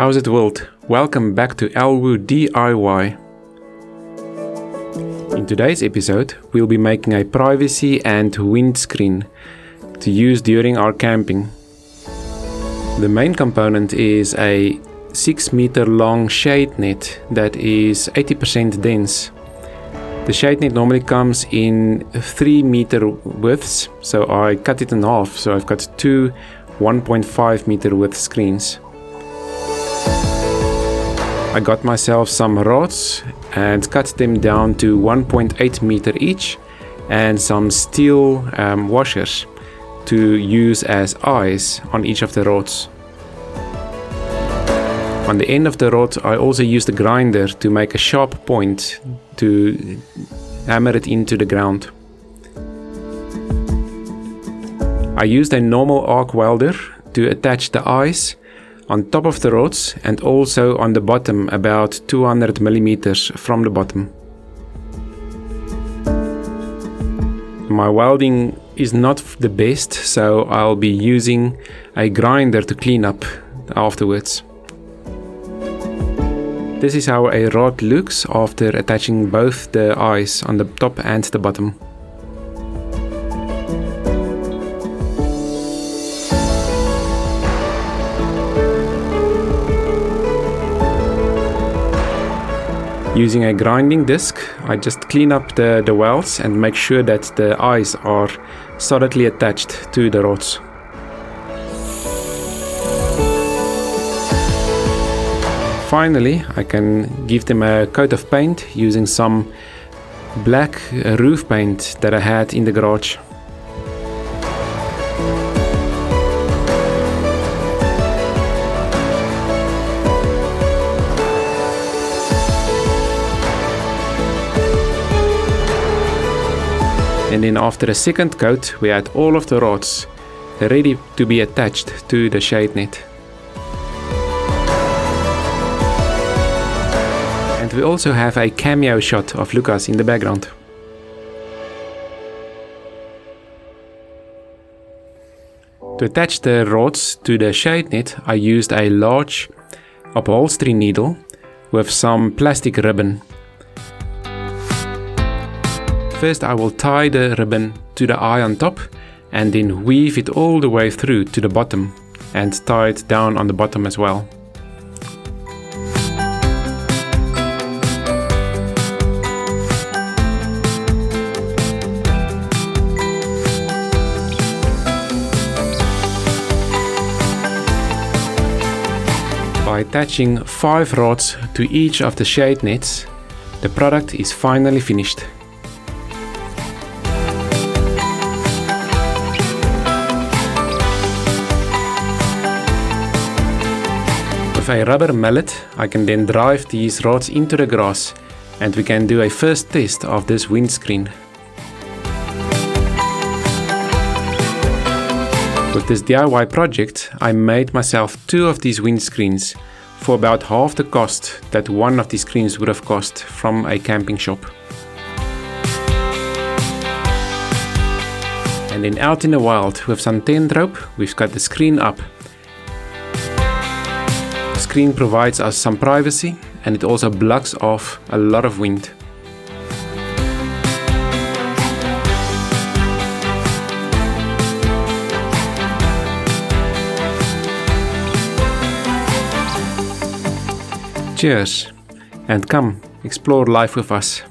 How's it world? Welcome back to ELWU DIY. In today's episode, we'll be making a privacy and windscreen to use during our camping. The main component is a 6-meter long shade net that is 80% dense. The shade net normally comes in 3-meter widths, so I cut it in half, so I've got two 1.5 meter width screens. I got myself some rods and cut them down to 1.8 meter each, and some steel washers to use as eyes on each of the rods. On the end of the rod, I also used a grinder to make a sharp point to hammer it into the ground. I used a normal arc welder to attach the eyes on top of the rods and also on the bottom, about 200 millimeters from the bottom. My welding is not the best, so I'll be using a grinder to clean up afterwards. This is how a rod looks after attaching both the eyes on the top and the bottom. Using a grinding disc, I just clean up the welds and make sure that the eyes are solidly attached to the rods. Finally, I can give them a coat of paint using some black roof paint that I had in the garage. And then after a second coat, we had all of the rods ready to be attached to the shade net. And we also have a cameo shot of Lucas in the background. To attach the rods to the shade net, I used a large upholstery needle with some plastic ribbon. First I will tie the ribbon to the eye on top and then weave it all the way through to the bottom and tie it down on the bottom as well. By attaching 5 rods to each of the shade nets, the product is finally finished. With a rubber mallet, I can then drive these rods into the grass and we can do a first test of this windscreen. With this DIY project, I made myself 2 of these windscreens for about half the cost that one of these screens would have cost from a camping shop. And then out in the wild with some tent rope, we've got the screen up. The screen provides us some privacy and it also blocks off a lot of wind. Cheers, and come explore life with us.